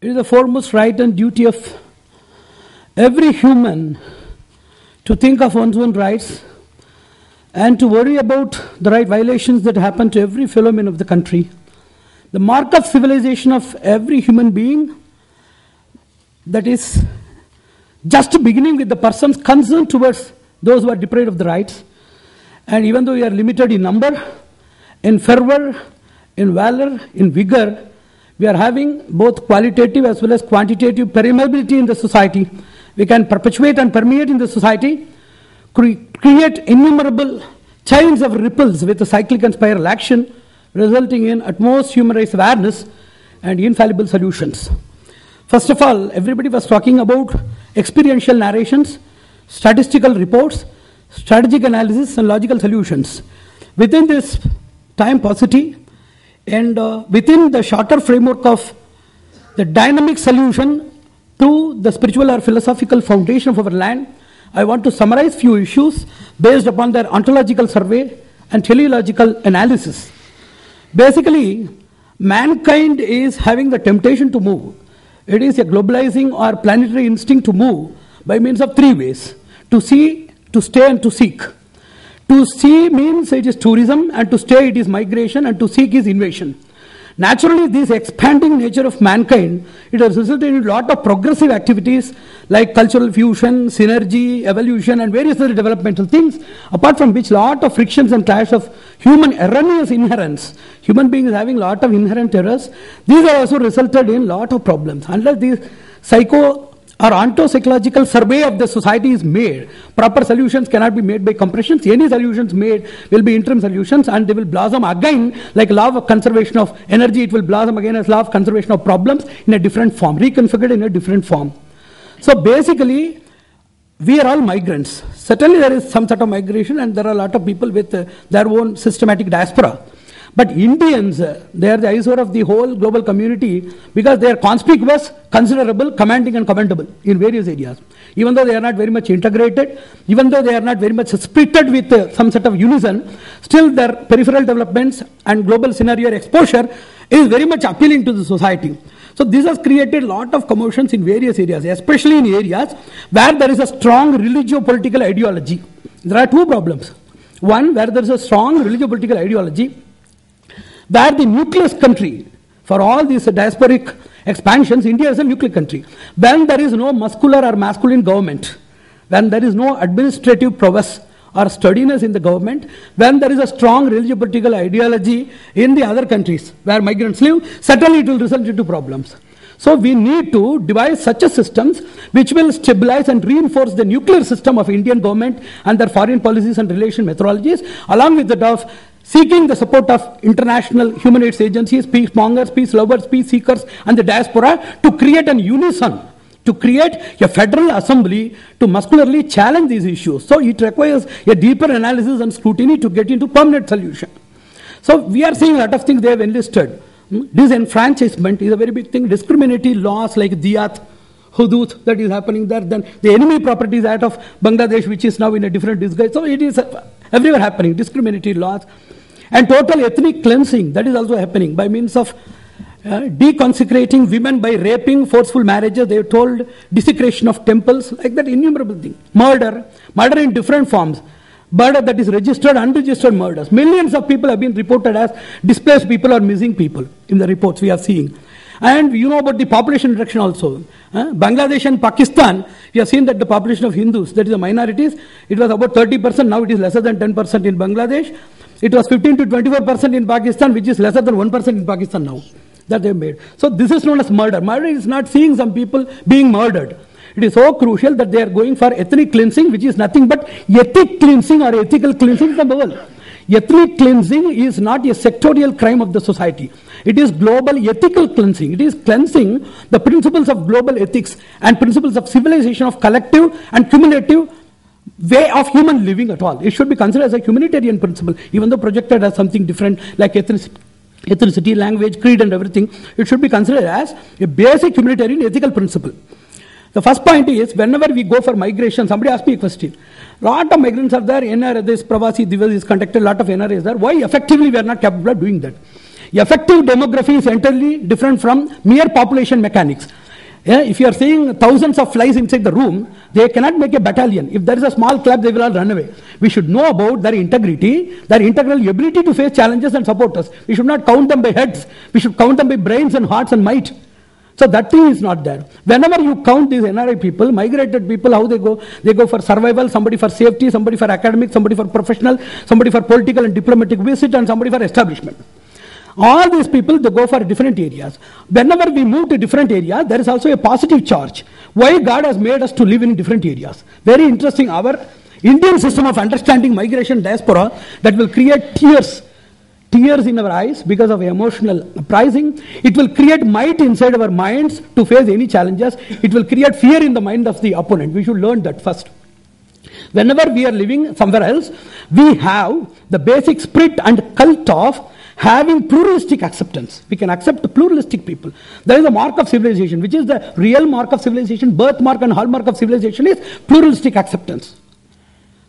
It is the foremost right and duty of every human to think of one's own rights and to worry about the right violations that happen to every fellow man of the country. The mark of civilization of every human being, that is just beginning with the person's concern towards those who are deprived of the rights. And even though we are limited in number, in fervor, in valor, in vigor, we are having both qualitative as well as quantitative permeability in the society. We can perpetuate and permeate in the society, create innumerable chains of ripples with a cyclic and spiral action, resulting in utmost human rights awareness and infallible solutions. First of all, everybody was talking about experiential narrations, statistical reports, strategic analysis, and logical solutions. Within this time paucity and within the shorter framework of the dynamic solution to the spiritual or philosophical foundation of our land, I want to summarize few issues based upon their ontological survey and teleological analysis. Basically, mankind is having the temptation to move. It is a globalizing or planetary instinct to move by means of three ways: to see, to stay, and to seek. To see means it is tourism, and to stay it is migration, and to seek is invasion. Naturally, this expanding nature of mankind, it has resulted in a lot of progressive activities like cultural fusion, synergy, evolution, and various other developmental things, apart from which lot of frictions and clash of human erroneous inherence. Human beings having lot of inherent errors. These have also resulted in lot of problems. Unless these psycho or ontopsychological survey of the society is made, proper solutions cannot be made by compressions. Any solutions made will be interim solutions, and they will blossom again like law of conservation of energy. It will blossom again as law of conservation of problems in a different form, reconfigured in a different form. So basically, we are all migrants. Certainly there is some sort of migration, and there are a lot of people with their own systematic diaspora. But Indians, they are the eyesore of the whole global community because they are conspicuous, considerable, commanding, and commendable in various areas. Even though they are not very much integrated, even though they are not very much splitted with some sort of unison, still their peripheral developments and global scenario exposure is very much appealing to the society. So this has created a lot of commotions in various areas, especially in areas where there is a strong religio-political ideology. There are two problems. One, where there is a strong religio-political ideology, where the nucleus country, for all these diasporic expansions, India is a nuclear country. When there is no muscular or masculine government, when there is no administrative prowess or sturdiness in the government, when there is a strong religio-political ideology in the other countries where migrants live, certainly it will result into problems. So we need to devise such a systems which will stabilize and reinforce the nuclear system of Indian government and their foreign policies and relation methodologies, along with that of seeking the support of international human rights agencies, peace mongers, peace lovers, peace seekers, and the diaspora to create an unison, to create a federal assembly to muscularly challenge these issues. So it requires a deeper analysis and scrutiny to get into permanent solution. So we are seeing a lot of things they have enlisted. Disenfranchisement is a very big thing. Discriminatory laws like Diyat, Hudud, that is happening there. Then the Enemy Properties Act of Bangladesh, which is now in a different disguise. So it is everywhere happening, discriminatory laws. And total ethnic cleansing, that is also happening by means of deconsecrating women by raping, forceful marriages, they are told, desecration of temples, like that innumerable thing. Murder in different forms. Murder that is registered, unregistered murders. Millions of people have been reported as displaced people or missing people in the reports we are seeing. And you know about the population reduction also. Bangladesh and Pakistan, we have seen that the population of Hindus, that is the minorities, it was about 30%, now it is lesser than 10% in Bangladesh. It was 15 to 24% in Pakistan, which is lesser than 1% in Pakistan now, that they have made. So this is known as murder. Murder is not seeing some people being murdered. It is so crucial that they are going for ethnic cleansing, which is nothing but ethic cleansing or ethical cleansing from the world. Ethnic cleansing is not a sectorial crime of the society. It is global ethical cleansing. It is cleansing the principles of global ethics and principles of civilization of collective and cumulative way of human living at all. It should be considered as a humanitarian principle, even though projected as something different like ethnicity, language, creed and everything. It should be considered as a basic humanitarian ethical principle. The first point is, whenever we go for migration, somebody asked me a question. Lot of migrants are there, NR, this Pravasi Divas is conducted, lot of NR is there. Why effectively we are not capable of doing that? Effective demography is entirely different from mere population mechanics. If you are seeing thousands of flies inside the room, they cannot make a battalion. If there is a small club, they will all run away. We should know about their integrity, their integral ability to face challenges and support us. We should not count them by heads. We should count them by brains and hearts and might. So that thing is not there. Whenever you count these NRI people, migrated people, how they go for survival, somebody for safety, somebody for academic, somebody for professional, somebody for political and diplomatic visit, and somebody for establishment. All these people, they go for different areas. Whenever we move to different areas, there is also a positive charge. Why God has made us to live in different areas. Very interesting. Our Indian system of understanding migration diaspora that will create tears in our eyes because of emotional uprising. It will create might inside our minds to face any challenges. It will create fear in the mind of the opponent. We should learn that first. Whenever we are living somewhere else, we have the basic spirit and cult of having pluralistic acceptance. We can accept pluralistic people. There is a mark of civilization, which is the real mark of civilization, birthmark and hallmark of civilization is pluralistic acceptance.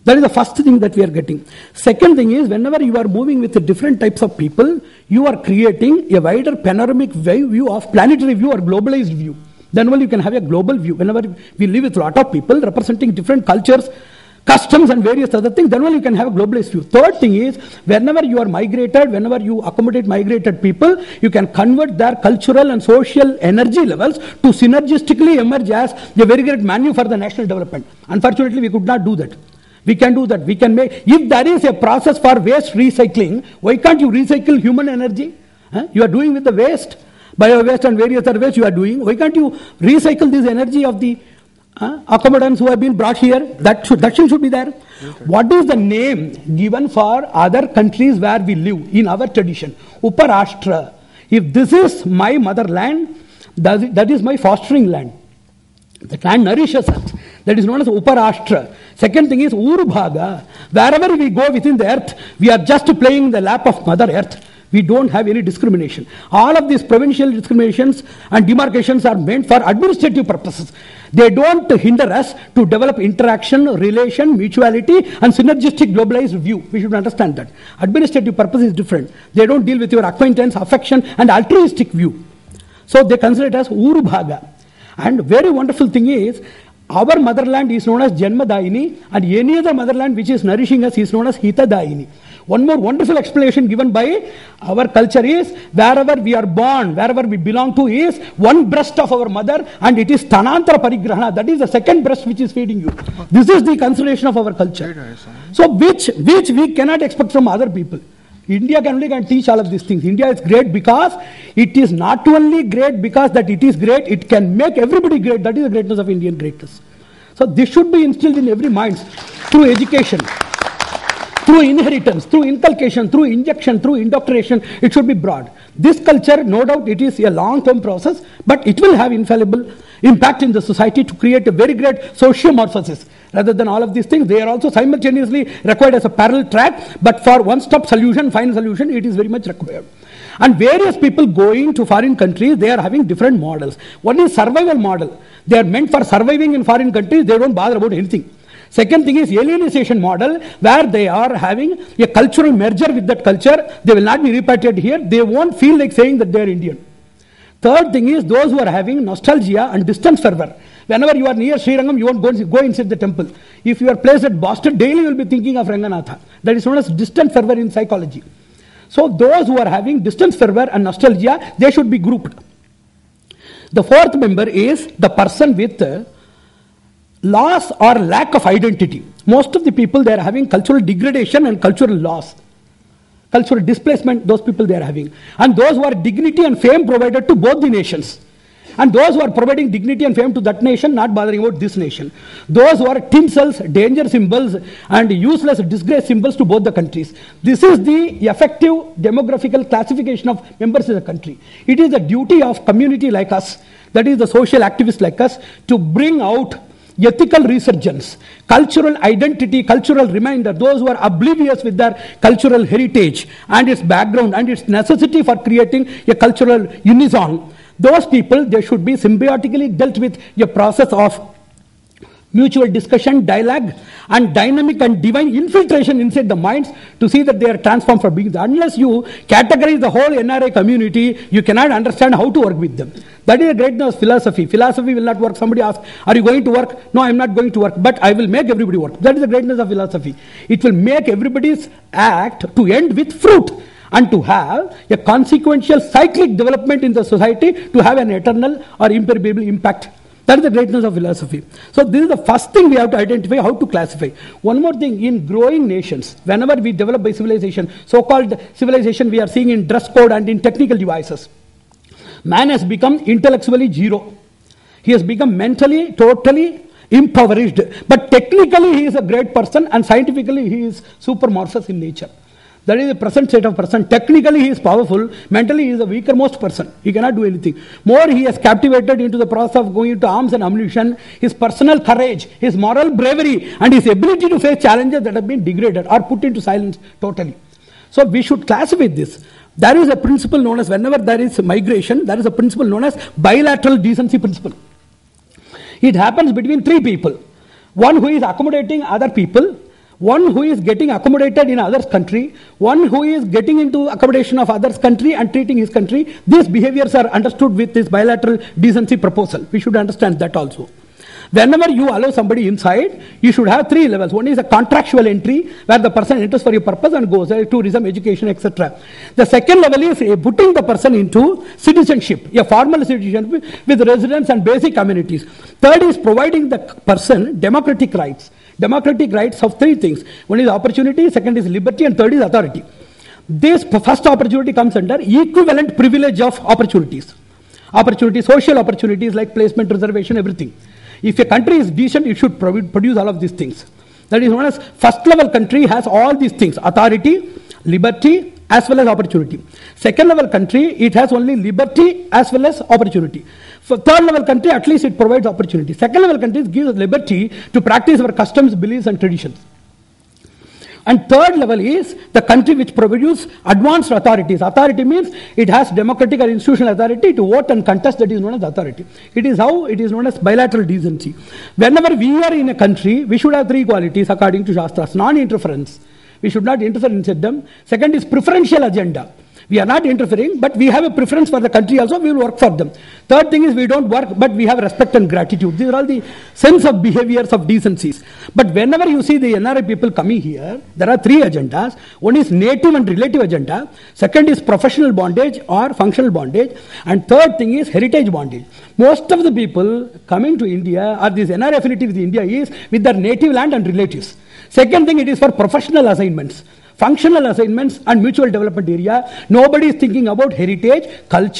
That is the first thing that we are getting. Second thing is, whenever you are moving with different types of people, you are creating a wider panoramic view of planetary view or globalized view. Then only you can have a global view. Whenever we live with a lot of people representing different cultures, customs and various other things, then only you can have a globalized view. Third thing is, whenever you are migrated, whenever you accommodate migrated people, you can convert their cultural and social energy levels to synergistically emerge as a very great menu for the national development. Unfortunately, we could not do that. We can do that. We can make, if there is a process for waste recycling, why can't you recycle human energy? You are doing with the waste, bio-waste and various other waste you are doing. Why can't you recycle this energy of the accommodants who have been brought here? That should be there. Okay. What is the name given for other countries where we live in our tradition? Uparashtra. If this is my motherland, that is my fostering land. The land nourishes us. That is known as Uparashtra. Second thing is Urubhaga. Wherever we go within the earth, we are just playing in the lap of Mother Earth. We don't have any discrimination. All of these provincial discriminations and demarcations are meant for administrative purposes. They don't hinder us to develop interaction, relation, mutuality and synergistic globalized view. We should understand that. Administrative purpose is different. They don't deal with your acquaintance, affection and altruistic view. So they consider it as Urubhaga. And very wonderful thing is, our motherland is known as Janmadaini, and any other motherland which is nourishing us is known as Hitadaini. One more wonderful explanation given by our culture is, wherever we are born, wherever we belong to is one breast of our mother, and it is Tanantara Parigrahana. That is the second breast which is feeding you. This is the consideration of our culture. So which we cannot expect from other people. India can teach all of these things. India is great because it is not only great because that it is great, it can make everybody great. That is the greatness of Indian greatness. So this should be instilled in every mind through education, through inheritance, through inculcation, through injection, through indoctrination. It should be broad. This culture, no doubt, it is a long-term process, but it will have infallible impact in the society to create a very great sociomorphosis. Rather than all of these things, they are also simultaneously required as a parallel track, but for one-stop solution, final solution, it is very much required. And various people going to foreign countries, they are having different models. One is survival model. They are meant for surviving in foreign countries, they don't bother about anything. Second thing is alienization model, where they are having a cultural merger with that culture. They will not be repatriated here. They won't feel like saying that they are Indian. Third thing is those who are having nostalgia and distance fervor. Whenever you are near Srirangam, you won't go inside the temple. If you are placed at Boston, daily you will be thinking of Ranganatha. That is known as distance fervor in psychology. So those who are having distance fervor and nostalgia, they should be grouped. The fourth member is the person with loss or lack of identity. Most of the people, they are having cultural degradation and cultural loss. Cultural displacement, those people they are having. And those who are dignity and fame provided to both the nations. And those who are providing dignity and fame to that nation, not bothering about this nation. Those who are tinsels, danger symbols, and useless disgrace symbols to both the countries. This is the effective demographical classification of members of the country. It is the duty of community like us, that is the social activists like us, to bring out ethical resurgence, cultural identity, cultural reminder, those who are oblivious with their cultural heritage and its background and its necessity for creating a cultural unison. Those people, they should be symbiotically dealt with a process of mutual discussion, dialogue, and dynamic and divine infiltration inside the minds to see that they are transformed from beings. Unless you categorize the whole NRI community, you cannot understand how to work with them. That is the greatness of philosophy. Philosophy will not work. Somebody asks, are you going to work? No, I am not going to work, but I will make everybody work. That is the greatness of philosophy. It will make everybody's act to end with fruit and to have a consequential cyclic development in the society to have an eternal or imperishable impact. That is the greatness of philosophy. So this is the first thing we have to identify, how to classify. One more thing, in growing nations, whenever we develop by civilization, so-called civilization we are seeing in dress code and in technical devices, man has become intellectually zero. He has become mentally totally impoverished. But technically he is a great person and scientifically he is supermorphous in nature. That is the present state of person. Technically he is powerful, mentally he is the weaker most person. He cannot do anything. More he has captivated into the process of going into arms and ammunition, his personal courage, his moral bravery and his ability to face challenges that have been degraded or put into silence totally. So we should classify this. There is a principle known as, whenever there is migration, there is a principle known as bilateral decency principle. It happens between three people. One who is accommodating other people, one who is getting accommodated in others' country, one who is getting into accommodation of others' country and treating his country. These behaviors are understood with this bilateral decency proposal. We should understand that also. Whenever you allow somebody inside, you should have three levels. One is a contractual entry, where the person enters for a purpose and goes, tourism, education, etc. The second level is putting the person into citizenship, a formal citizenship with residence and basic amenities. Third is providing the person democratic rights. Democratic rights of three things. One is opportunity, second is liberty, and third is authority. This first opportunity comes under equivalent privilege of opportunities. Opportunities, social opportunities like placement, reservation, everything. If a country is decent, it should produce all of these things. That is known as first level country has all these things: authority, liberty, as well as opportunity. Second level country, it has only liberty as well as opportunity. For third level country, at least it provides opportunity. Second level countries gives liberty to practice our customs, beliefs and traditions. And third level is the country which produces advanced authorities. Authority means it has democratic or institutional authority to vote and contest, that is known as authority. It is how it is known as bilateral decency. Whenever we are in a country, we should have three qualities according to Shastras. Non-interference. We should not interfere inside them. Second is preferential agenda. We are not interfering, but we have a preference for the country also, we will work for them. Third thing is we don't work, but we have respect and gratitude. These are all the sense of behaviors of decencies. But whenever you see the NRI people coming here, there are three agendas. One is native and relative agenda. Second is professional bondage or functional bondage. And third thing is heritage bondage. Most of the people coming to India, or this NRI affinity with India, is with their native land and relatives. Second thing, it is for professional assignments. Functional assignments and mutual development area. Nobody is thinking about heritage, culture.